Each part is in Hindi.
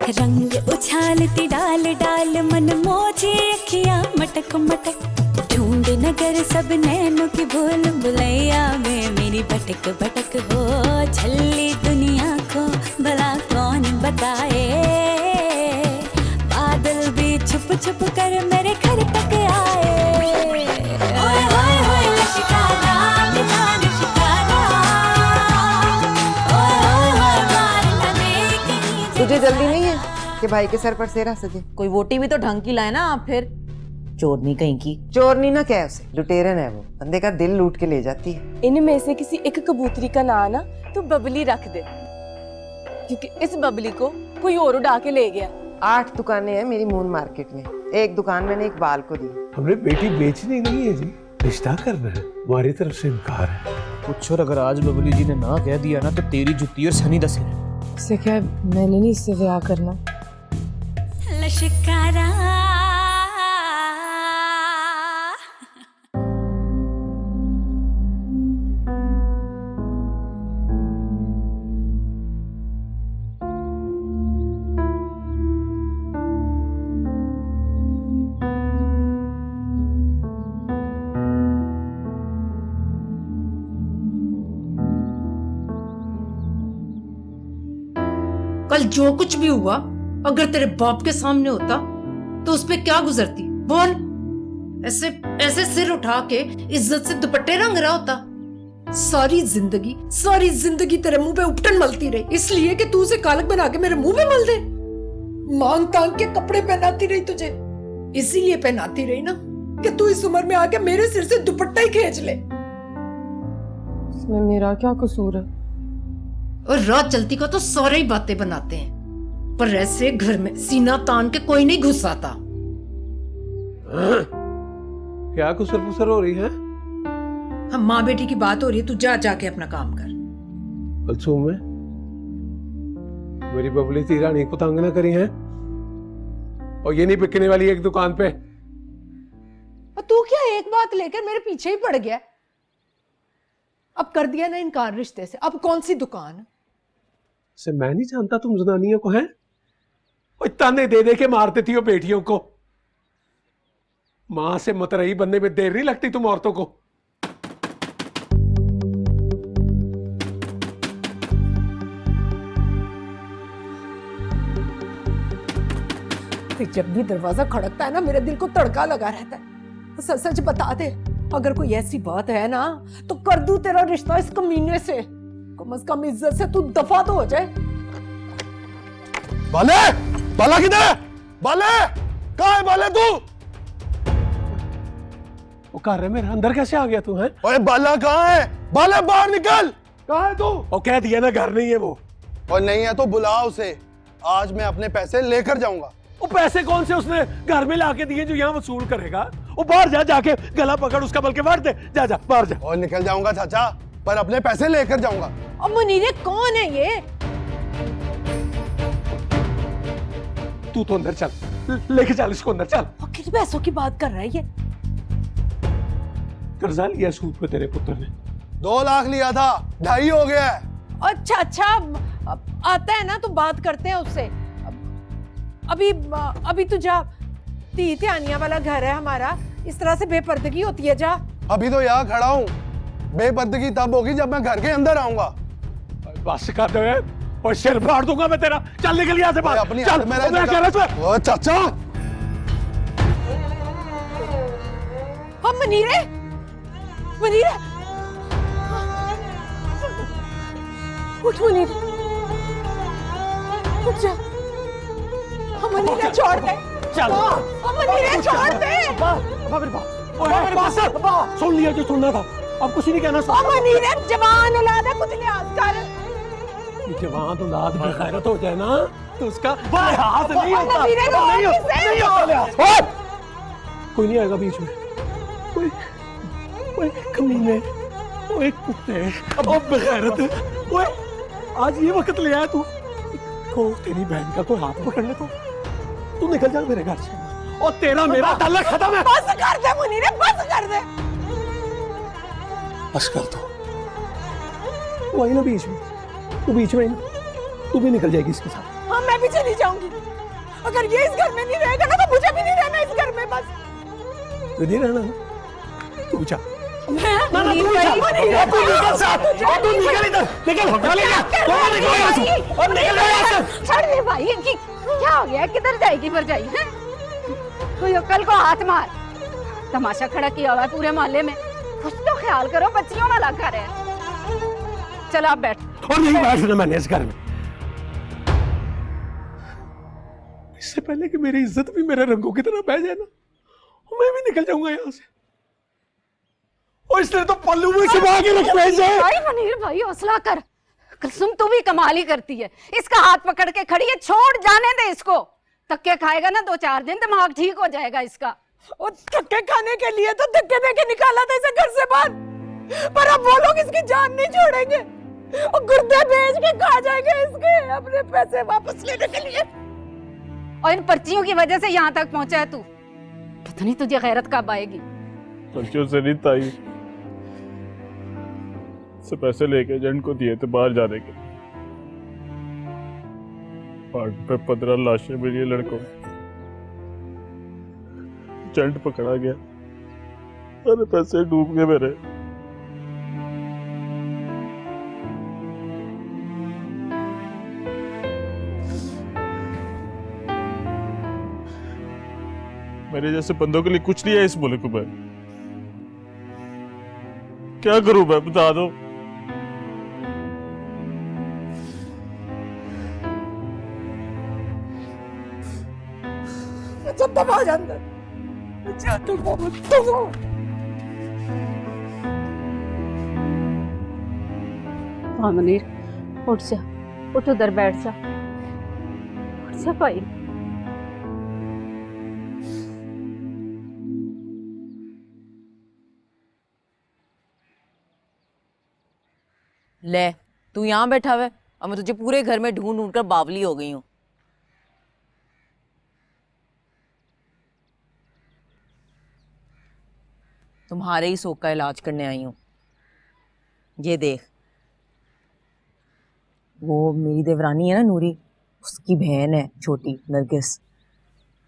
रंग उछालती डाल डाल मन मोजी अखियां मटक मटक ढूंढ नगर सब नैनों की भूल भुलैया में मेरी भटक भटक हो झल्ली दुनिया को भला कौन बताए बादल भी छुप छुप कर मेरे घर तक आए ओए होए होए लश्कारा बिना शिकारा ओए होए होए मार न दे कहीं तुझे जल्दी नहीं है कि भाई के सर पर सेरा सजे? कोई वोटी भी तो ढंग की लाए ना आप। फिर चोरनी कहीं की। चोरनी ना क्या है उसे, लुटेरन है वो, बंदे का दिल लूट के ले जाती है। इनमें से किसी एक कबूतरी का नाम ना तो बबली रख दे, क्योंकि इस बबली को कोई और उड़ा के ले गया। 8 दुकानें हैं मेरी मून मार्केट में, एक दुकान मैंने इकबाल को दी। हमने बेटी बेचनी नहीं है जी, रिश्ता करना है, हमारी तरफ से इनकार है। कुछ और अगर आज बबली जी ने ना कह दिया ना तो तेरी जुत्ती और सनी दस है। इससे क्या, मैंने नहीं इससे ब्याह करना। लश्कारा कल जो कुछ भी हुआ अगर तेरे बाप के सामने होता तो उस पे क्या गुजरती बोल। ऐसे ऐसे सिर उठा के इज्जत से दुपट्टे रंग रहा होता। सारी जिंदगी तेरे मुंह पे उपटन मलती रही, इसलिए कि तू उसे कालक बना के मेरे मुंह पे मल दे। मांग तांग के कपड़े पहनाती रही तुझे, इसीलिए पहनाती रही ना कि तू इस उम्र में आके मेरे सिर से दुपट्टा ही खींच ले। इसमें मेरा क्या कसूर है? और रात चलती को तो सारे ही बातें बनाते हैं, पर ऐसे घर में सीना तान के कोई नहीं घुस आता। क्या कुसर पुसर हो रही है? हम माँ बेटी की बात हो रही है, तू जा जाके अपना काम कर। कलसूम में मेरी बबली थी रानी को तंग ना करी है, और ये नहीं बिकने वाली एक दुकान पे। और तू क्या एक बात लेकर मेरे पीछे ही पड़ गया? अब कर दिया ना इनकार रिश्ते से, अब कौन सी दुकान? से मैं नहीं जानता तुम जनानियों को, है ताने दे दे के मारते थी वो बेटियों को। मां से मतरई बनने में देर नहीं लगती तुम औरतों को। जब भी दरवाजा खड़कता है ना मेरे दिल को तड़का लगा रहता है। सच सच बता दे, अगर कोई ऐसी बात है ना तो कर दूं तेरा रिश्ता इस कमीने से। कम से कम इज्जत से तू दफा तो हो जाए। बाले, बाला किधर है? बाले, कहाँ है बाले तू? वो कह रहे मेरे अंदर कैसे आ गया तू? है ओए बाला कहाँ है? बाले बाहर निकल। कहाँ है तू? और कह दिया ना घर नहीं है वो। और नहीं है तो बुला उसे, आज मैं अपने पैसे लेकर जाऊंगा। वो पैसे कौन से उसने घर में लाके दिए जो यहाँ वसूल करेगा? वो बाहर जा, जाके गला पकड़ उसका, बल्कि मार दे। जा जा बाहर जा। और निकल जाऊंगा चाचा, पर अपने पैसे लेकर जाऊंगा। अब मुनीरे कौन है ये? तू तो अंदर चल, लेके चल इसको अंदर चल। और किस पैसों की बात कर रहा है ये? कर्जा लिया सूद पे तेरे पुत्र ने। 2 लाख लिया था, 2.5 हो गया है। अच्छा आता है ना तो बात करते हैं उससे। अभी तू जा, ती त्यानिया वाला घर है हमारा, इस तरह से बेपर्दगी होती है। जा। अभी तो यहाँ खड़ा हूँ, बेपर्दगी तब होगी जब मैं घर के अंदर आऊंगा। बस कर दे और सिर फाड़ दूंगा मैं तेरा। चल निकल यहाँ से बाहर। अपनी चल मेरा मैं कह रहा हूं। ओ चाचा, हम मनीरे उठ, मनीरे उठ जा। हम मनीरे छोड़ दे। चल हम मनीरे छोड़ दे। सुन लिया जो सुनना था, अब कुछ नहीं कहना। हम मनीरे जवान औलाद है, कुछ लिहाज कर। जवान औलाद बेगैरत हो जाए ना तो उसका लिहाज नहीं होता। नहीं होता लिहाज। कोई नहीं आएगा बीच में, कोई कमीने, कोई कुत्ते, अब बेगैरत। कोई आज ये वक्त ले आया तू को तेरी बहन का कोई हाथ पकड़ने तो तू निकल जा मेरे घर से, और तेरा मेरा ताल्लुक खत्म है। बस कर दे मुनीरे, बस कर दे। बस कर दो। वो आई ना बीच में, तू बीच में आई ना, तू भी निकल जाएगी इसके साथ। हम मैं भी चली जाऊंगी। अगर ये इस घर में नहीं रहेगा ना तो मुझे भी नहीं रहना इस घर में। बस तू नहीं रहना, तू जा। मैं तू निकल साथ, तू निकल इधर, निकल, निकल यहाँ से, और निकल यहाँ से। छोड़ दे भाई, इनकी क्या हो गया? किधर जाएगी भरजाई है? कोई अक्ल को हाथ मार। तमाशा खड़ा किया हुआ है पूरे मोहल्ले में, कुछ तो ख्याल करो, बच्चियों वाला घर है। चलो आप बैठ। और नहीं बैठना मैंने इस घर में। इससे पहले कि मेरी इज्जत भी मेरे रंगों की तरह बह जाए ना, मैं भी निकल जाऊंगा यहाँ से। और इसलिए तो पल्लू में छुपा के रख भेजा है। भाई मनीर भाई, हौसला कर। कसम तू भी कमाल ही करती है। इसका हाथ पकड़ के खड़ी है, छोड़ जाने दे इसको। धक्के खाएगा ना 2-4 दिन, दिमाग ठीक हो जाएगा इसका। और धक्के खाने के लिए तो धक्के दे के निकाला था इसे घर से बाहर, पर अब वो लोग इसकी जान नहीं छोड़ेंगे और गुर्दे बेच के खा जाएंगे इसके, अपने पैसे वापस लेने के लिए। और इन पर्चियों की वजह से यहाँ तक पहुंचा है तू। पता नहीं तुझे गैरत कब आएगी। पर्चियों से नहीं ताई, से पैसे लेके एजेंट को दिए थे बाहर जाने के। पार्ट पे 15 लाशें मिली लड़कों, एजेंट पकड़ा गया, सारे पैसे डूब गए मेरे। मेरे जैसे बंदों के लिए कुछ नहीं है इस मुल्क में। क्या करूं मैं, बता दो। सब दबा अंदर। हाँ मनीर, उठ जा, उठ उधर बैठ जा, उठ जा भाई। ले, तू यहाँ बैठा हुआ है और मैं तुझे पूरे घर में ढूंढ ढूंढ कर बावली हो गई हूँ। तुम्हारे ही शौक का इलाज करने आई हूँ। ये देख, वो मेरी देवरानी है ना नूरी, उसकी बहन है छोटी नरगिस।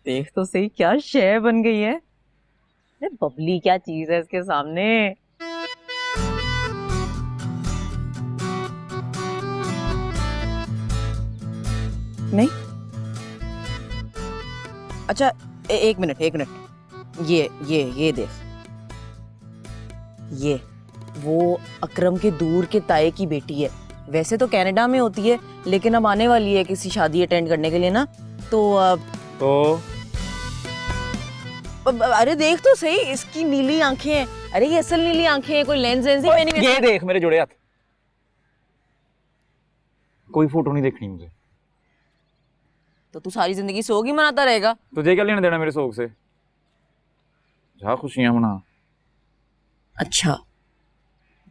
देख तो सही क्या शय बन गई है। अरे बबली क्या चीज है इसके सामने। नहीं, अच्छा एक मिनट एक मिनट, ये देख, ये वो अकरम के दूर के ताए की बेटी है। वैसे तो कनाडा में होती है, लेकिन अब आने वाली है किसी शादी अटेंड करने के लिए ना, तो अरे देख तो सही, इसकी नीली आंखें हैं। अरे ये असल नीली आंखें हैं, कोई लेंस वेंस ही पहनी हुई है। ये देख मेरे जुड़े हाथ। कोई फोटो नहीं देखनी मुझे। तो तू सारी जिंदगी शौक ही मनाता रहेगा। तुझे क्या लेना देना मेरे शौक से? जा खुशियां मना। अच्छा,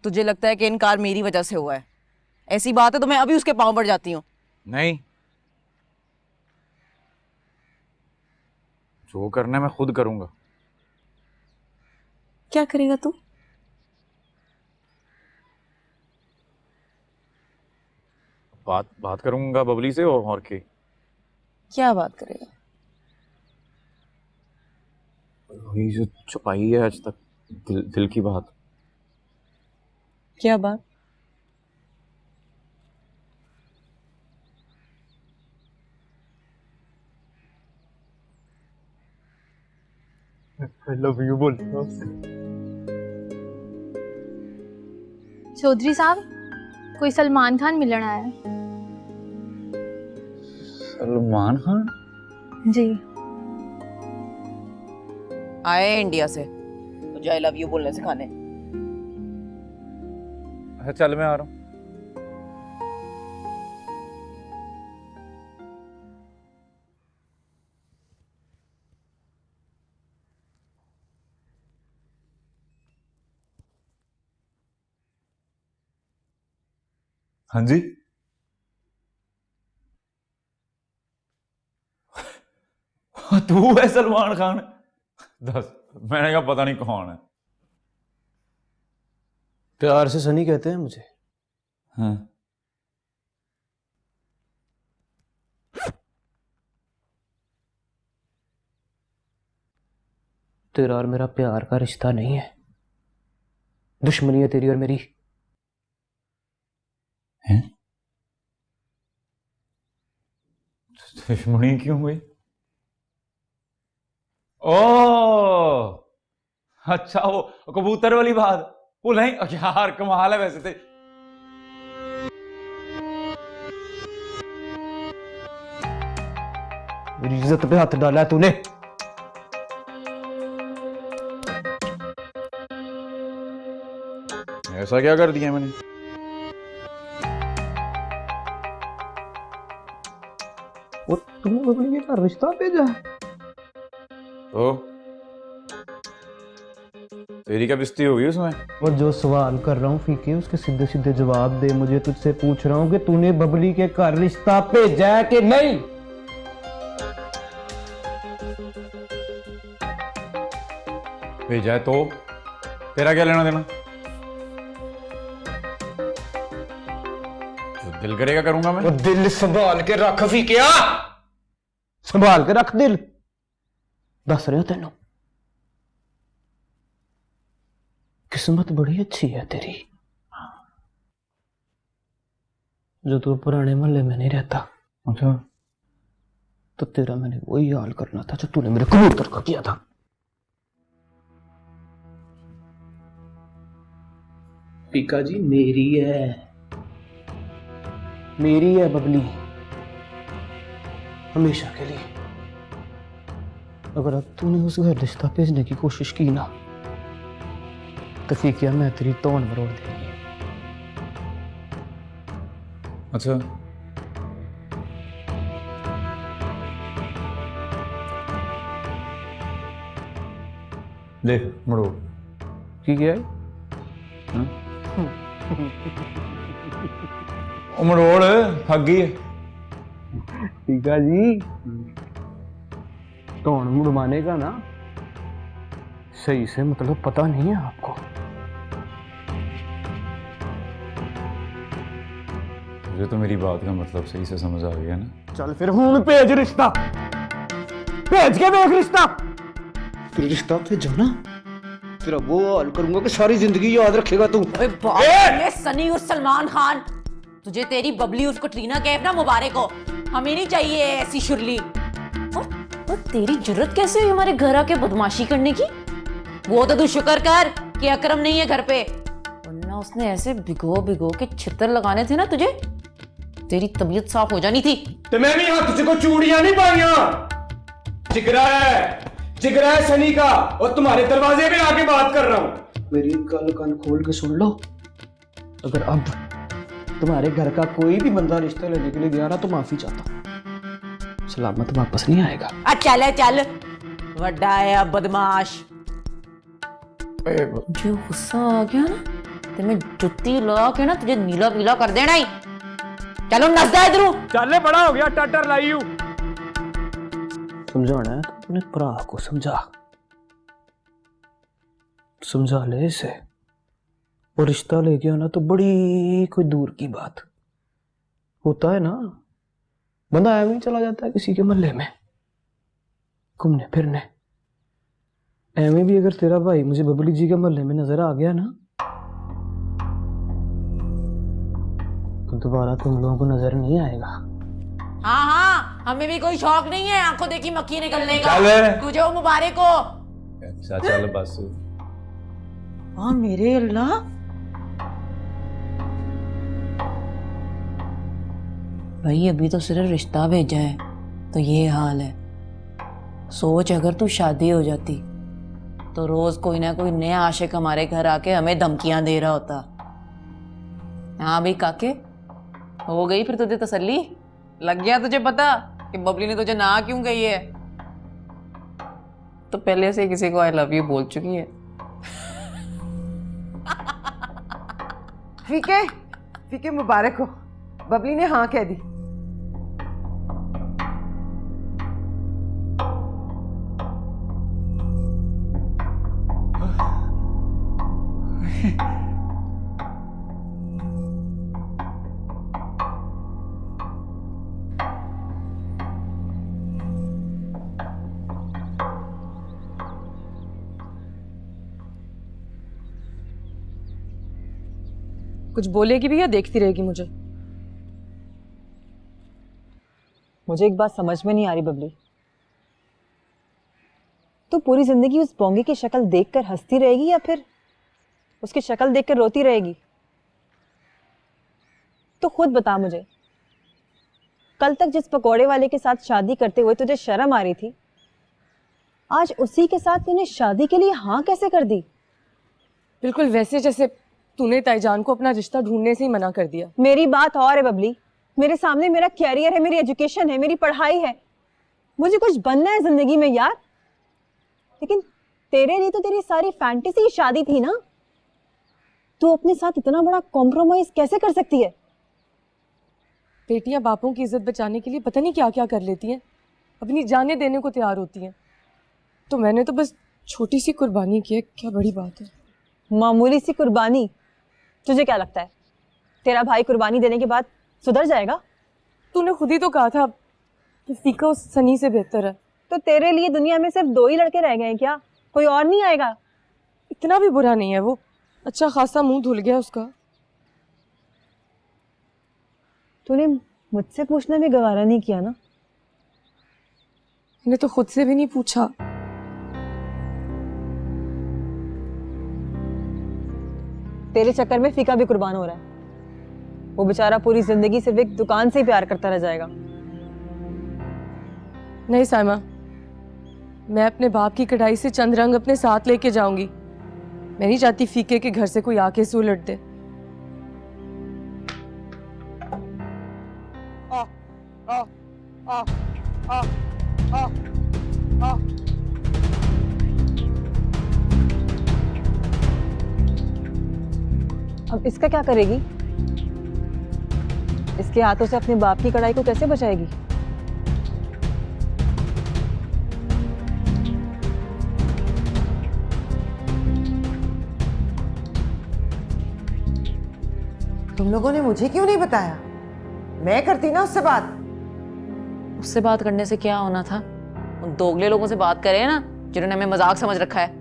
तुझे लगता है कि इनकार मेरी वजह से हुआ है? ऐसी बात है तो मैं अभी उसके पांव पड़ जाती हूँ। नहीं, जो करना है मैं खुद करूंगा। क्या करेगा तू? बात करूंगा बबली से और की। क्या बात करेगा? वही जो छुपाई है आज तक, दिल की बात। क्या बात? I love you बोल। चौधरी साहब, कोई सलमान खान मिलने आया है। सलमान खान? जी। आए इंडिया से, मुझे आई लव यू बोलने सिखाने। अच्छा चल मैं आ रहा हूँ। हाँ जी। तू है सलमान खान? दस, मैंने कहा पता नहीं कौन है। प्यार से सनी कहते हैं मुझे। हाँ तेरा और मेरा प्यार का रिश्ता नहीं है, दुश्मनी है तेरी और मेरी। हैं? दुश्मनी क्यों हुई? ओ अच्छा, वो कबूतर वाली बात। वो नहीं यार, कमाल है वैसे तो। मेरी इज्जत पे हाथ डाला है तूने। ऐसा क्या कर दिया मैंने? और तूने बबली का रिश्ता भेजा है? तो तेरी क्या बेइज्जती होगी उसमें? और जो सवाल कर रहा हूँ फीके, उसके सीधे सीधे जवाब दे। मुझे तुझसे पूछ रहा हूँ कि तूने बबली के घर रिश्ता भेजा है कि नहीं? भेजा है तो तेरा क्या लेना देना? जो दिल करेगा करूंगा मैं। और दिल संभाल के रख फीकिया, संभाल के रख दिल। दस रहे हो तेनों, किस्मत बड़ी अच्छी है तेरी जो तू पुराने मोहल्ले में नहीं रहता। अच्छा, तो तेरा मैंने वही हाल करना था जो तूने मेरे कबूतर का किया था। पीका जी मेरी है बबली, हमेशा के लिए। अगर अब तूने उस घर रिश्ता भेजने की कोशिश की ना, तो फीकिया मैं तेरी तोड़ मरोड़ देंगी। अच्छा, ले मरोड़ की क्या है? मरोड़ ठगी है। पीका जी तोड़ मुड़वाने का ना सही से मतलब पता नहीं है आपको। मुझे तो मेरी बात का मतलब सही से समझ आ गया ना। चल फिर हूं भेज रिश्ता, भेज के देख रिश्ता। तेरा रिश्ता भेजा ना, तेरा वो हाल करूंगा कि सारी जिंदगी याद रखेगा तू। अबे बाप, ये सनी और सलमान खान, तुझे तेरी बबली और कटरीना कैफ ना मुबारक हो। हमें नहीं चाहिए ऐसी शुरली। और तेरी जरूरत कैसे हुई हमारे घर आके बदमाशी करने की? वो तो तू शुक्र कर कि अकरम नहीं है घर पे, वरना उसने ऐसे भिगो भिगो के छितर लगाने थे ना तुझे, तेरी तबीयत साफ हो जानी थी। तो मैं भी यहाँ तुझे को चूड़ियां नहीं पाईया। जिगरा है सनी का, और तुम्हारे दरवाजे पे आके बात कर रहा हूँ। मेरी गल कान खोल के सुन लो, अगर अब तुम्हारे घर का कोई भी बंदा रिश्ता लेने के लिए गया ना, तो माफी चाहता हूँ, सलामत वापस नहीं आएगा। चल वड्डा है अब बदमाश। जो गुस्सा आ गया ना, तो मैं जुत्ती ला के ना तुझे नीला पीला कर देना ही। चलो नजदा इधरू। चल बड़ा हो गया, टाटर लाई हूं। समझाना है तो अपने भरा को समझा ले इसे। और रिश्ता लेके आना तो बड़ी कोई दूर की बात होता है ना, बंदा ऐਵੇਂ ही चला जाता है किसी के मोहल्ले में घूमने फिरने। ऐਵੇਂ भी अगर तेरा भाई मुझे बबली जी के मोहल्ले में नजर आ गया ना, तो दोबारा तुम लोगों को नजर नहीं आएगा। हाँ, हमें भी कोई शौक नहीं है आंखों देखी मक्खी निकलने का। चल। तुझे वो मुबारक हो। अच्छा चल बस। हाँ मेरे अल्लाह, भाई अभी तो सिर्फ रिश्ता भेजा है तो ये हाल है। सोच अगर तू शादी हो जाती तो रोज कोई ना कोई नया आशिक हमारे घर आके हमें धमकियां दे रहा होता। हाँ भाई काके, हो गई फिर तुझे तसल्ली? लग गया तुझे पता कि बबली ने तुझे ना क्यों कही है? तो पहले से किसी को आई लव यू बोल चुकी है। फीके मुबारक हो, बबली ने हाँ कह दी। कुछ बोलेगी भी या देखती रहेगी मुझे? मुझे एक बात समझ में नहीं आ रही बबली, तो पूरी जिंदगी उस बोंगे की शक्ल देखकर हंसती रहेगी या फिर उसकी शक्ल देखकर रोती रहेगी? तो खुद बता मुझे, कल तक जिस पकौड़े वाले के साथ शादी करते हुए तुझे शर्म आ रही थी, आज उसी के साथ तूने शादी के लिए हाँ कैसे कर दी? बिल्कुल वैसे जैसे तूने ताईजान को अपना रिश्ता ढूंढने से ही मना कर दिया। मेरी बात और है बबली, मेरे सामने मेरा कैरियर है, मेरी एजुकेशन है, मेरी पढ़ाई है, मुझे कुछ बनना है जिंदगी में यार। लेकिन तेरे लिए तो तेरी सारी फैंटेसी की शादी थी ना, तू अपने साथ इतना बड़ा कॉम्प्रोमाइज कैसे कर सकती है? बेटियां बापों की इज्जत बचाने के लिए पता नहीं क्या क्या कर लेती हैं, अपनी जानें देने को तैयार होती हैं। तो मैंने तो बस छोटी सी कुर्बानी की है, क्या बड़ी बात है। मामूली सी कुर्बानी? तुझे क्या लगता है तेरा भाई कुर्बानी देने के बाद सुधर जाएगा? तूने खुद ही तो कहा था कि फीका उस सनी से बेहतर है। तो तेरे लिए दुनिया में सिर्फ 2 ही लड़के रह गए हैं क्या? कोई और नहीं आएगा? इतना भी बुरा नहीं है वो, अच्छा खासा मुंह धुल गया उसका। तूने मुझसे पूछना भी गवारा नहीं किया ना? मैंने तो खुद से भी नहीं पूछा। तेरे चक्कर में फीका भी कुर्बान हो रहा है। वो बेचारा पूरी जिंदगी सिर्फ एक दुकान से ही प्यार करता रह जाएगा। नहीं साइमा, मैं अपने बाप की कढ़ाई से चंद रंग अपने साथ लेके जाऊंगी। मैं नहीं चाहती फीके के घर से कोई आके इसे उलट दे। अब इसका क्या करेगी? इसके हाथों से अपने बाप की कढ़ाई को कैसे बचाएगी? तुम लोगों ने मुझे क्यों नहीं बताया? मैं करती ना उससे बात। उससे बात करने से क्या होना था? उन दोगले लोगों से बात करें ना, जिन्होंने हमें मजाक समझ रखा है।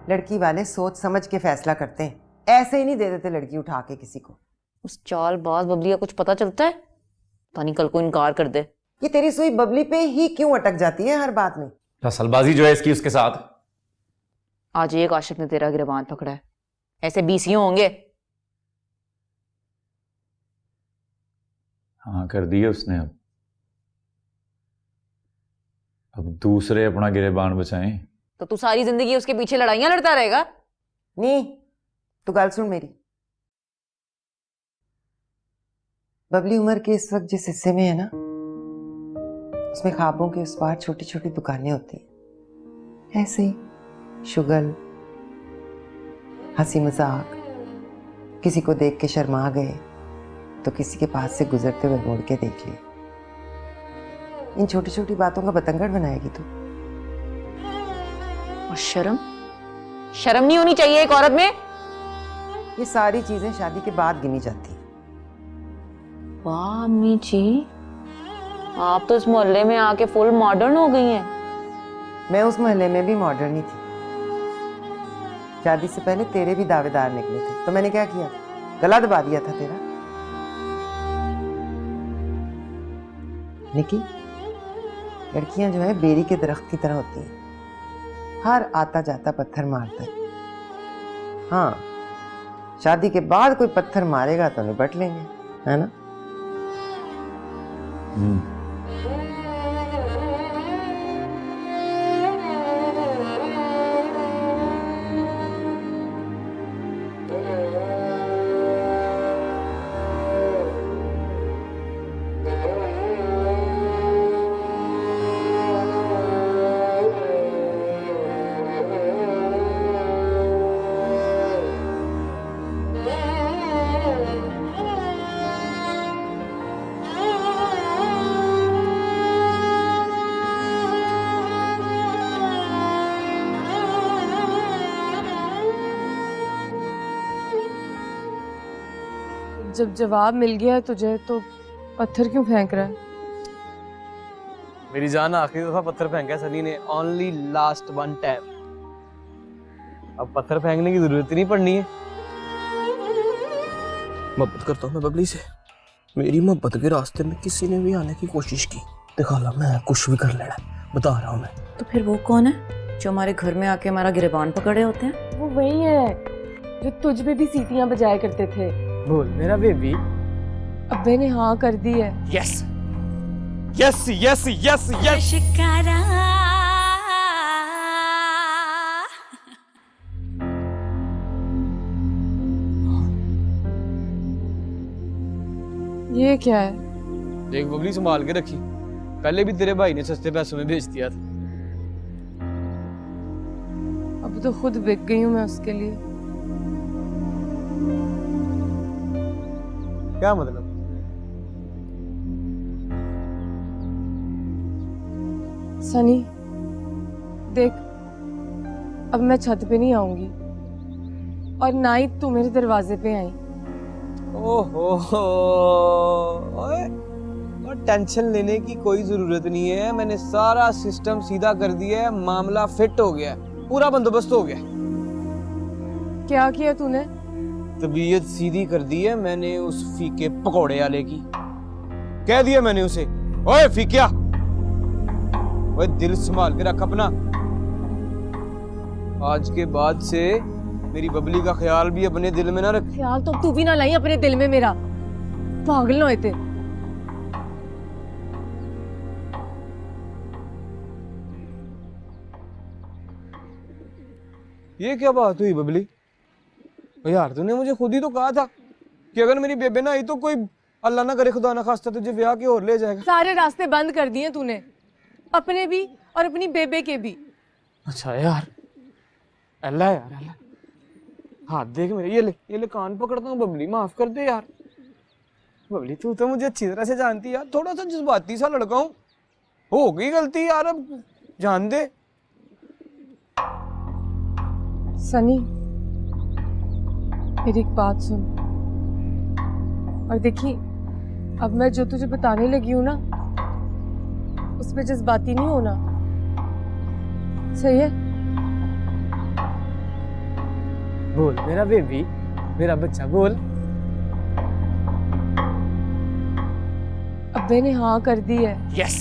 लड़की वाले सोच समझ के फैसला करते हैं, ऐसे ही नहीं दे देते लड़की उठा के किसी को। उस चालबाज बबली का कुछ पता चलता है? पता नहीं कल को इनकार कर दे। ये तेरी सुई बबली पे ही क्यों अटक जाती है हर बात में? रसलबाजी जो है इसकी उसके साथ। आज एक आशिक ने तेरा गिरबान पकड़ा है, ऐसे 20 होंगे। हाँ कर दिए उसने। अब दूसरे अपना गिरबान बचाएं। तो तू सारी जिंदगी उसके पीछे लड़ाइयां लड़ता रहेगा? नहीं, तू गल सुन मेरी। बबली उम्र के इस वक्त जिस हिस्से में है ना, उसमें ख्वाबों के उस पार छोटी छोटी दुकानें होती हैं। ऐसे ही शुगल, हंसी मजाक, किसी को देख के शर्मा गए तो किसी के पास से गुजरते हुए मोड़ के देख लिए। इन छोटी छोटी बातों का बतंगड़ बनाएगी तू। और शर्म शर्म नहीं होनी चाहिए एक औरत में? ये सारी चीजें शादी के बाद गिनी जाती हैं। वाह अम्मी जी, आप तो इस मोहल्ले में आके फुल मॉडर्न हो गई हैं। मैं उस मोहल्ले में भी मॉडर्न ही थी। शादी से पहले तेरे भी दावेदार निकले थे, तो मैंने क्या किया? गला दबा दिया था तेरा। निकी, लड़कियां जो है बेरी के दरख्त की तरह होती हैं, हर आता जाता पत्थर मारता है। हाँ, शादी के बाद कोई पत्थर मारेगा तो निपट लेंगे, है ना? जब जवाब मिल गया है तुझे तो पत्थर क्यों फेंक रहा है? मेरी जान, आखिरी दफा पत्थर फेंका है सनी ने, ओनली लास्ट वन टाइम। अब पत्थर फेंकने की जरूरत ही नहीं पड़नी है। मोहब्बत करता हूँ मैं बबली से। मेरी मोहब्बत के रास्ते में किसी ने भी आने की कोशिश की, दिखा ला मैं कुछ भी कर लेना, बता रहा हूँ मैं। तो फिर वो कौन है जो हमारे घर में आके हमारा गिरबान पकड़े होते हैं? वो वही है जो तुझ पे भी सीटियां बजाया करते थे। बोल मेरा बेबी। अब्बे ने हाँ कर दी है। Yes yes yes yes yes. ये क्या है? देख बबली संभाल के रखी, पहले भी तेरे भाई ने सस्ते पैसों में बेच दिया था। अब तो खुद बिक गई हूँ मैं उसके लिए। क्या मतलब? सनी देख, अब मैं छत पे नहीं आऊंगी और ना ही तू मेरे दरवाजे पे आई। ओहो और टेंशन लेने की कोई जरूरत नहीं है, मैंने सारा सिस्टम सीधा कर दिया है, मामला फिट हो गया, पूरा बंदोबस्त हो गया। क्या किया तूने? तबीयत सीधी कर दी है मैंने उस फीके पकौड़े वाले की। कह दिया मैंने उसे, ओए फीकिया, ओए दिल संभाल के रख अपना। आज के बाद से मेरी बबली का ख्याल भी अपने दिल में ना रख। ख्याल तो तू भी ना लाई अपने दिल में मेरा, पागल ना होते। ये क्या बात हुई बबली? यार तूने मुझे खुद ही तो कहा था कि अगर मेरी बेबे ना आई तो कोई अल्लाह ना करे खुदा ना खास्ता तुझे ब्याह के और ले जाएगा। सारे रास्ते बंद कर दिए तूने, अपने भी और अपनी बेबे के भी। अच्छा यार, अल्लाह यार अल्लाह, हाथ देख मेरे, ये ले कान पकड़ता हूँ बबली, माफ कर दे यार। बबली तू तो मुझे अच्छी तरह से जानती है यार, थोड़ा सा जज्बाती सा लड़का हूँ, हो गई गलती यार, अब जान दे। सनी मेरी एक बात सुन, और देखी अब मैं जो तुझे बताने लगी हूँ ना उसमें जज्बाती नहीं होना, सही है? बोल मेरा बेबी, मेरा बच्चा, बोल। अब्बे ने हाँ कर दी है। Yes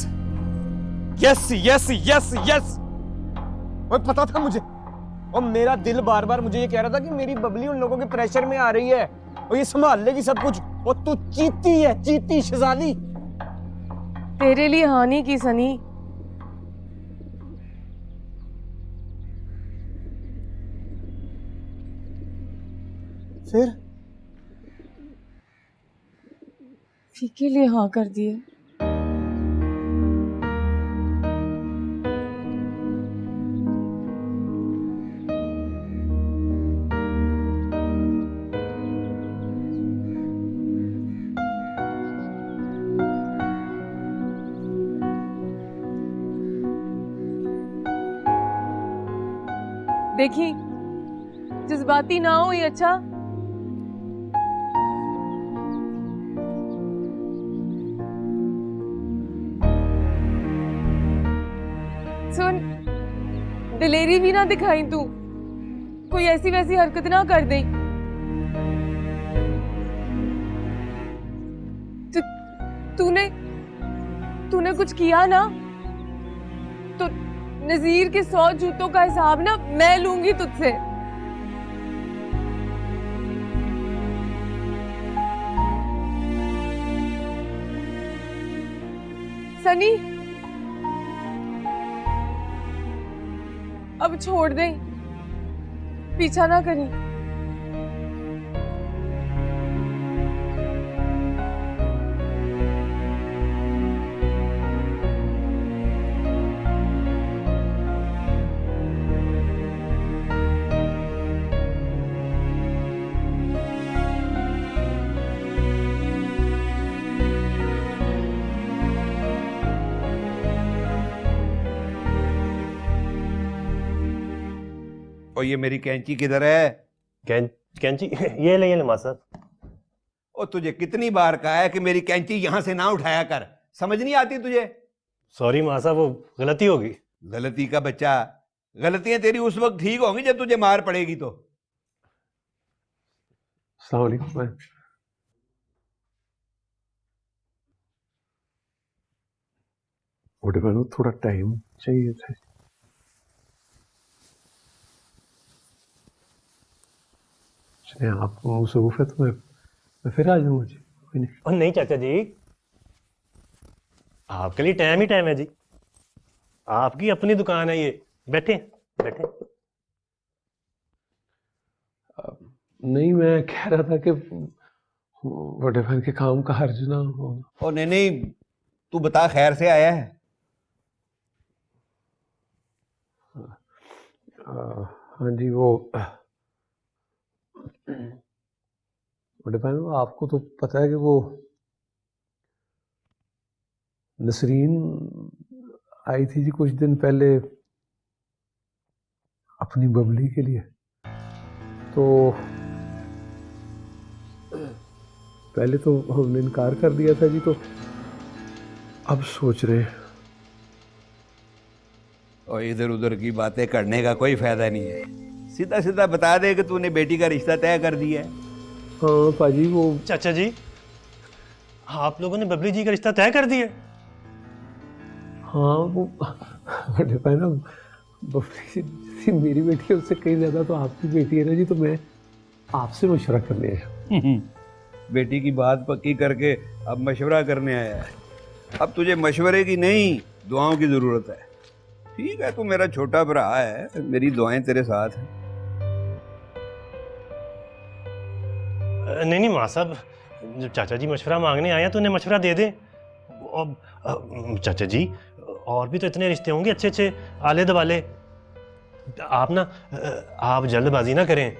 yes yes yes yes. वो पता था मुझे, और मेरा दिल बार बार मुझे ये कह रहा था कि मेरी बबली उन लोगों के प्रेशर में आ रही है और ये संभाल लेगी सब कुछ, और तू चीती है, चीती शहजादी। तेरे लिए हाँ नहीं की सनी, फिर फीके लिए हाँ कर दिए। देखी जज्बाती ना हो ये अच्छा। सुन, दिलेरी भी ना दिखाई तू, कोई ऐसी वैसी हरकत ना कर दे। तूने कुछ किया ना तो नजीर के 100 जूतों का हिसाब ना मैं लूंगी तुझसे। सनी अब छोड़ दे, पीछा ना करी। और ये मेरी कैंची किधर है? कैंची ये ले मां साहब। और तुझे कितनी बार कहा है कि मेरी कैंची यहां से ना उठाया कर, समझ नहीं आती तुझे? सॉरी मां साहब, वो गलती होगी। गलती का बच्चा, गलतियां तेरी उस वक्त ठीक होंगी जब तुझे मार पड़ेगी तो। अस्सलाम वालेकुम। बड़े बहनों थोड़ा टाइम चाहिए था। चलिए आपको मसरूफ है तो मैं फिर आ जाऊंगा जी, कोई नहीं। और नहीं चाचा जी, आपके लिए टाइम ही टाइम है जी, आपकी अपनी दुकान है ये, बैठे बैठे। नहीं, मैं कह रहा था कि बड़े बहन के काम का हर्ज ना हो। और नहीं, तू बता खैर से आया है? हाँ जी, वो बड़े बहन, आपको तो पता है कि वो नसरीन आई थी जी कुछ दिन पहले अपनी बबली के लिए। तो पहले तो हमने इनकार कर दिया था जी, तो अब सोच रहे हैं। और इधर उधर की बातें करने का कोई फायदा नहीं है, सीधा सीधा बता दे कि तूने बेटी का रिश्ता तय कर दिया है। हाँ पाजी, वो चाचा जी, आप लोगों ने बबली जी का रिश्ता तय कर दिया? हाँ, वो बड़े बहन, बबली जी मेरी बेटी है, उससे कहीं ज्यादा तो आपकी बेटी है ना जी, तो मैं आपसे मशवरा करने आया। बेटी की बात पक्की करके अब मशवरा करने आया है। अब तुझे मशवरे की नहीं, दुआओं की जरूरत है। ठीक है, तू मेरा छोटा भरा है, मेरी दुआएं तेरे साथ हैं। नहीं नहीं माँ साहब, जब चाचा जी मशवरा मांगने आए हैं तो उन्हें मशवरा दे दें। अब चाचा जी, और भी तो इतने रिश्ते होंगे अच्छे अच्छे आले दवाले। आप ना, आप जल्दबाजी ना करें,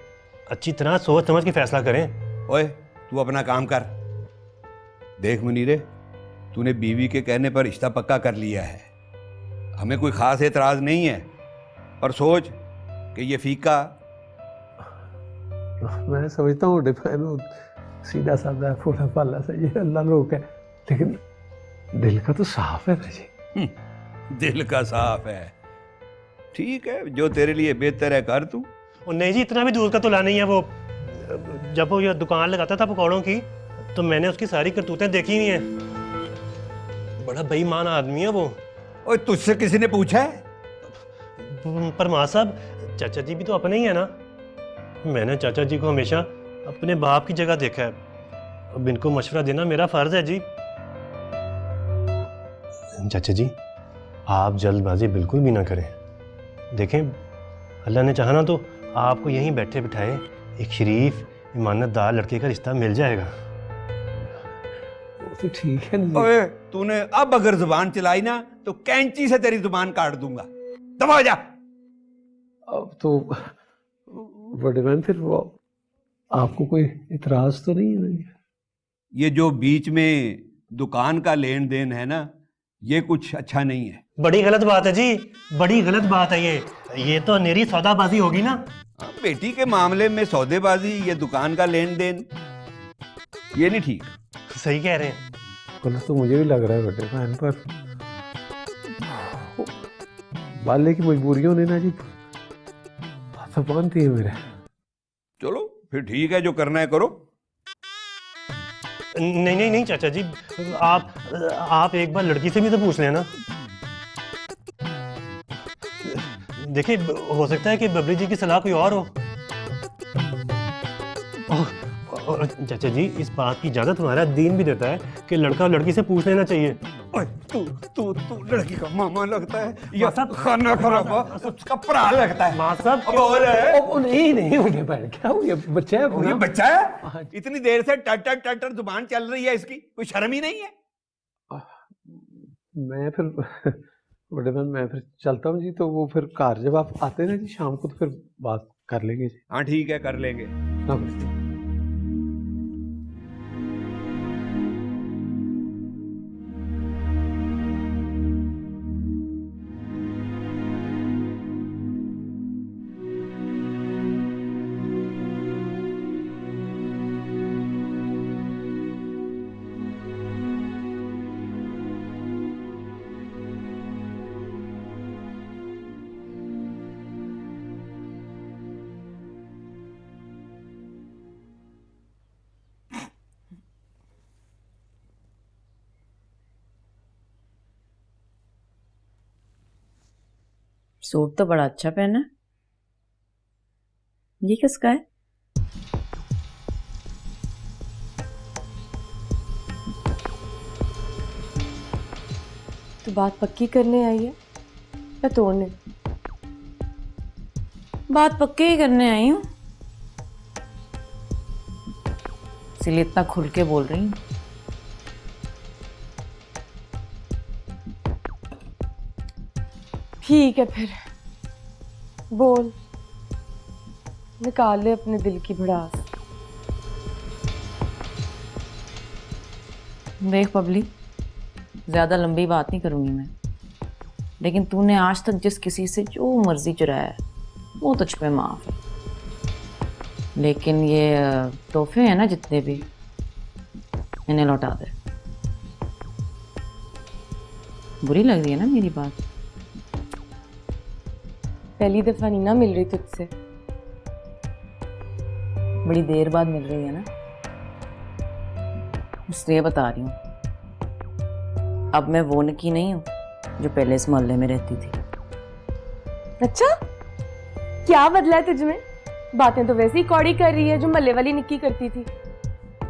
अच्छी तरह सोच समझ के फैसला करें। ओए, तू अपना काम कर। देख मुनीरे, तूने बीवी के कहने पर रिश्ता पक्का कर लिया है, हमें कोई खास एतराज नहीं है। और सोच कि ये फीका, मैं समझता हूँ डिफाइन सीधा साधा फूला फाला सा ये अल्लाह लोग है, लेकिन दिल का तो साफ है ना जी। दिल का साफ है। ठीक है, जो तेरे लिए बेहतर है कर तू। और नहीं जी, इतना भी दूर का तो ला नहीं है। वो जब वो ये दुकान लगाता था पकौड़ों की, तो मैंने उसकी सारी करतूतें देखी हुई हैं। बड़ा बेईमान आदमी है वो। ओए, तुझसे किसी ने पूछा है? पर माँ साहब, चाचा जी भी तो अपने ही है ना। मैंने चाचा जी को हमेशा अपने बाप की जगह देखा है, अब इनको मशवरा देना मेरा फर्ज है जी। चाचा जी, आप जल्दबाजी बिल्कुल भी ना करें। देखें, अल्लाह ने चाहा ना तो आपको यहीं बैठे बिठाए एक शरीफ ईमानतदार लड़के का रिश्ता मिल जाएगा। तो ठीक है ना। ओए, तूने अब अगर जुबान चलाई ना तो कैंची से तेरी जुबान काट दूंगा। दबा जा। अब तो बड़े बहन, फिर वो आपको कोई इतराज तो नहीं है ना? ये जो बीच में दुकान का लेन देन है ना, ये कुछ अच्छा नहीं है। बड़ी गलत बात है जी, बड़ी गलत बात है ये तो अनेरी सौदाबाजी होगी ना। बेटी के मामले में सौदेबाजी, ये दुकान का लेन देन, ये नहीं ठीक। सही कह रहे हैं। गलत तो मुझे भी लग रहा है बड़े बहन, पर बाले की मजबूरियों ने ना जी बात बांधती है मेरे। चलो फिर ठीक है, जो करना है करो। नहीं नहीं नहीं चाचा जी, आप एक बार लड़की से भी तो पूछ लेना। देखिए, हो सकता है कि बबली जी की सलाह कोई और हो। और चाचा जी, इस बात की इजाजत हमारा दीन भी देता है कि लड़का और लड़की से पूछ लेना चाहिए। ओए, तू लड़की का मामा लगता है या खाना खराबा उसका भरा लगता है? माँ साहब, अब और है? नहीं मुझे बैठ क्या हो, ये बच्चा है। ये बच्चा है? इतनी देर से टटर जुबान चल रही है इसकी, कोई शर्म ही नहीं है? मैं फिर बड़े बहन, मैं फिर चलता हूँ जी। तो वो फिर कार जब आप आते हैं ना जी शाम को, तो फिर बात कर लेंगे जी। हाँ ठीक है, कर लेंगे। नमस्ते। सूट तो बड़ा अच्छा पहना है। ये किसका है? तो बात पक्की करने आई है या तोड़ने? बात पक्के ही करने आई हूँ, इसलिए इतना खुल के बोल रही हूँ। ठीक है फिर बोल, निकाल ले अपने दिल की भड़ास। देख बबली, ज्यादा लंबी बात नहीं करूंगी मैं, लेकिन तूने आज तक जिस किसी से जो मर्जी चुराया है वो तुझ पे माफ है। लेकिन ये तोहफे हैं ना जितने भी, इन्हें लौटा दे। बुरी लग रही है ना मेरी बात? पहली दफा नहीं ना मिल रही तुझसे, बड़ी देर बाद मिल रही है ना, इसलिए बता रही हूँ। अब मैं वो नकी नहीं हूँ जो पहले इस मोहल्ले में रहती थी। अच्छा, क्या बदला है तुझ में? बातें तो वैसे ही कौड़ी कर रही है जो मल्ले वाली निक्की करती थी।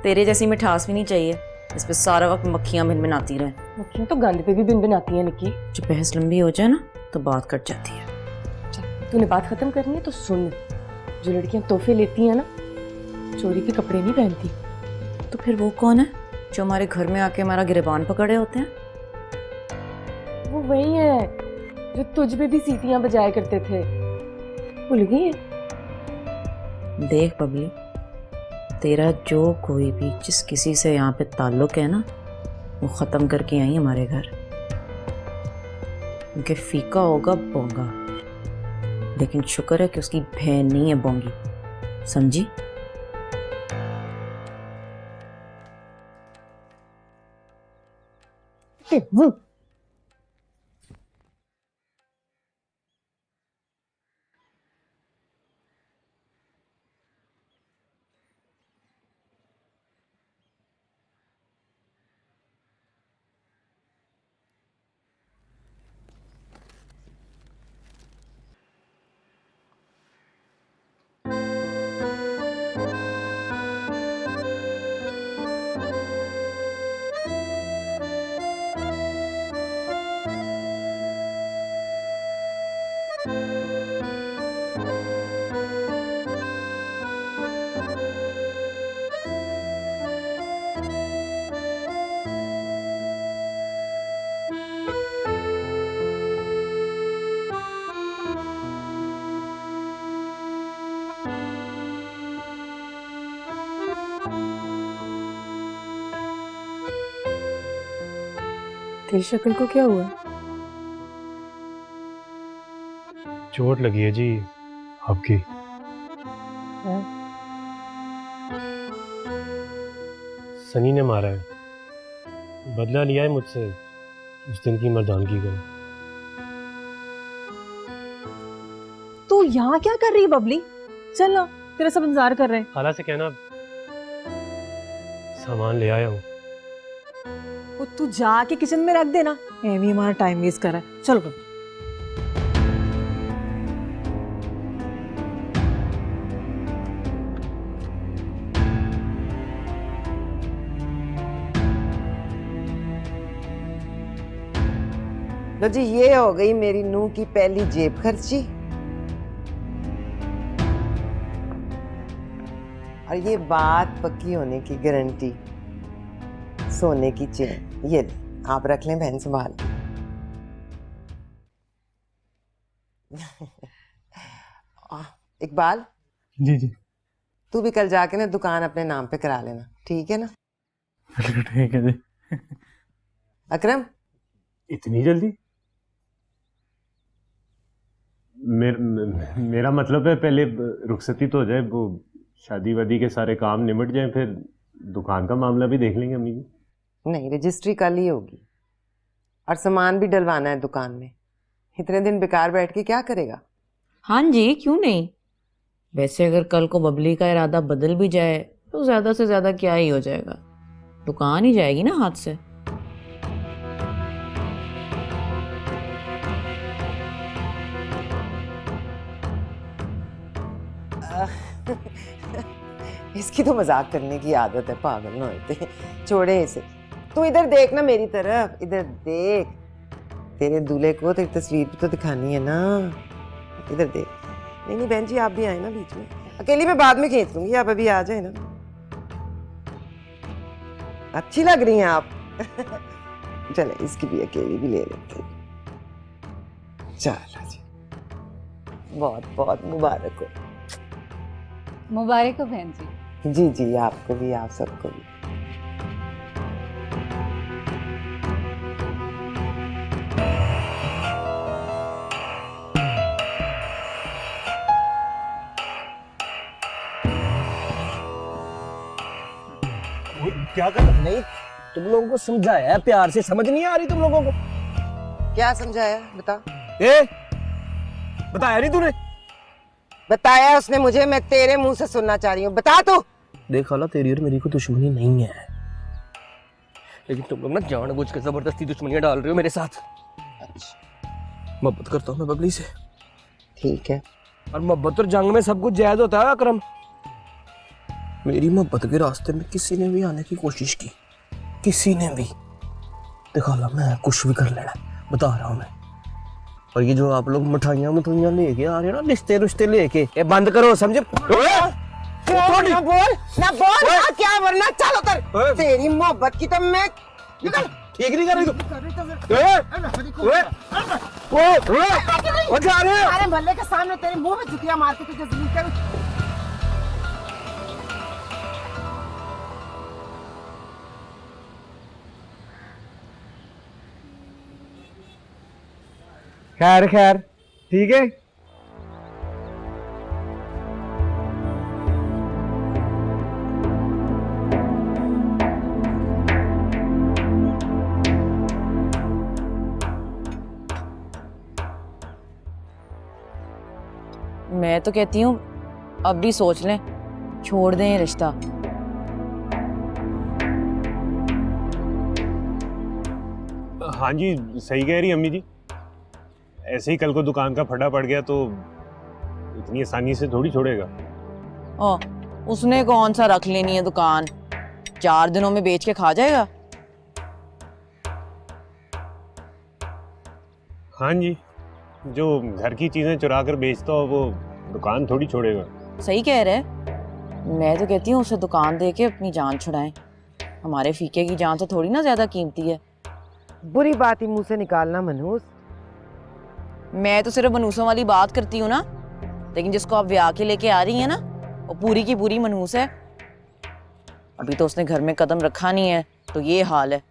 तेरे जैसी मिठास भी नहीं चाहिए इस पे सारा वक्त मक्खियां भिनभिनाती रहे। मक्खियां तो गंद पे भी भिनभिनाती हैं निक्की। जो बहस लंबी हो जाए ना तो बात कट जाती है। तूने बात खत्म करनी है तो सुन, जो लड़कियां तोहफे लेती हैं ना, चोरी के कपड़े नहीं पहनती। तो फिर वो कौन है जो हमारे घर में आके हमारा गिरबान पकड़े होते हैं? वो वही है जो तुझ पे भी सीटियां बजाया करते थे, भूल गई है? देख बबली, तेरा जो कोई भी जिस किसी से यहाँ पे ताल्लुक है ना, वो खत्म करके आई हमारे घर। उनके फीका होगा बोंगा, लेकिन शुक्र है कि उसकी बहन नहीं है बोंगी, समझी? तेरी शक्ल को क्या हुआ? चोट लगी है जी आपकी। है? सनी ने मारा है, बदला लिया है मुझसे उस दिन की मर्दानगी का। तू यहाँ क्या कर रही है बबली? चल ना, तेरा सब इंतजार कर रहे हैं। खाला से कहना सामान ले आया हूँ। वो तू जाके किचन में रख देना, एवी हमारा टाइम वेस्ट कर रहा है। चल गो। लो जी, ये हो गई मेरी नूह की पहली जेब खर्ची। और ये बात पक्की होने की गारंटी, सोने की चेन। ये आप रख लें बहन संभाल। इकबाल जी जी, तू भी कल जाके ना दुकान अपने नाम पे करा लेना, ठीक है ना? ठीक है जी। अकरम, इतनी जल्दी? मेरा मतलब है पहले रुखसती तो हो जाए, वो शादी वादी के सारे काम निमट जाए, फिर दुकान का मामला भी देख लेंगे अम्मी जी। नहीं, रजिस्ट्री कल ही होगी और सामान भी डलवाना है दुकान में। इतने दिन बेकार बैठ के क्या करेगा? हाँ जी, क्यों नहीं। वैसे अगर कल को बबली का इरादा बदल भी जाए तो ज्यादा से ज्यादा क्या ही हो जाएगा, दुकान ही जाएगी ना हाथ से। इसकी तो मजाक करने की आदत है, पागल ना होते। छोड़े इसे। तू इधर देख ना मेरी तरफ, इधर देख। तेरे दूल्हे को तेरी तस्वीर भी तो दिखानी है ना, इधर देख। नहीं नहीं बहन जी, आप भी आए ना बीच में। अकेली मैं बाद में खींच लूंगी, आप अभी आ जाए ना। अच्छी लग रही हैं आप। चले इसकी भी अकेली भी ले लेते हैं। चलो जी, बहुत बहुत मुबारक हो। मुबारक हो बहन जी। जी जी, आपको भी, आप सबको भी। क्या कर नहीं, तुम लोगों को समझाया है प्यार से, समझ नहीं आ रही तुम लोगों को? क्या समझाया बता? बताया नहीं तूने? बताया उसने मुझे, मैं तेरे मुंह से सुनना चाह रही हूँ। बता तू। देख हाला, तेरी और मेरी कोई दुश्मनी नहीं है, लेकिन तुम लोग ना जानबूझ के जबरदस्ती दुश्मनियां डाल रहे हो मेरे साथ। मोहब्बत करता हूँ मैं बबली से। ठीक है। और मोहब्बत और जंग में सब कुछ जायज होता है अकरम। मेरी मोहब्बत के रास्ते में किसी ने भी आने की कोशिश की, किसी ने भी, देखा ला मैं कुछ भी कर लेना, बता रहा हूँ मैं। और ये जो आप लोग मिठाइयाँ लेके आ रहे हो ना, रिश्ते लेके, ये बंद करो, समझे? ना बोल ना क्या, वरना चलो कर। तेरी मोहब्बत की तो मैं ठीक नहीं कर रही तू। अरे भल्ले के सामने तेरे मुंह में जुतियां मार के तुझे जलील करूं। खैर खैर, ठीक है। मैं तो कहती हूँ अब भी सोच लें, छोड़ दें ये रिश्ता। हाँ जी, सही कह रही अम्मी जी। ऐसे ही कल को दुकान का फटा पड़ गया तो इतनी आसानी से थोड़ी छोड़ेगा। उसने कौन सा रख लेनी है दुकान, 4 दिनों में बेच के खा जाएगा। हाँ जी, जो घर की चीजें चुरा कर बेचता हो वो दुकान थोड़ी छोड़ेगा। सही कह रहे हैं। मैं तो कहती हूँ उसे दुकान दे के अपनी जान छुड़ाएं। हमारे फीके की जान तो थोड़ी ना ज्यादा कीमती है। बुरी बात ही मुंह से निकालना मनहूस। मैं तो सिर्फ मनहूसों वाली बात करती हूँ ना, लेकिन जिसको आप ब्याह के लेके आ रही हैं ना, वो पूरी की पूरी मनहूस है। अभी तो उसने घर में कदम रखा नहीं है तो ये हाल है।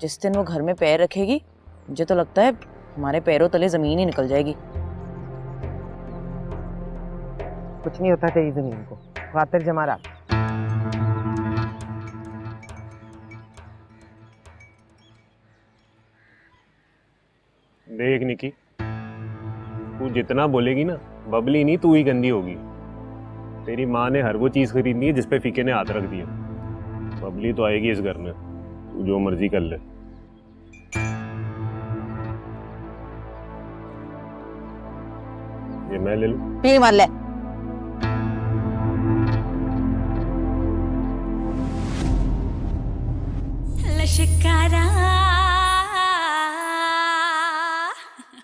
जिस दिन वो घर में पैर रखेगी, मुझे तो लगता है हमारे पैरों तले जमीन ही निकल जाएगी। कुछ नहीं होता तेरी जमीन को, खातिर जमा रहा। देख निकी, तू जितना बोलेगी ना, बबली नहीं तू ही गंदी होगी। तेरी माँ ने हर वो चीज खरीदनी है जिस पे फीके ने हाथ रख दिया। बबली तो आएगी इस घर में, तू जो मर्जी कर ले। ये मैं ले लूं? पी मार ले। लश्कारा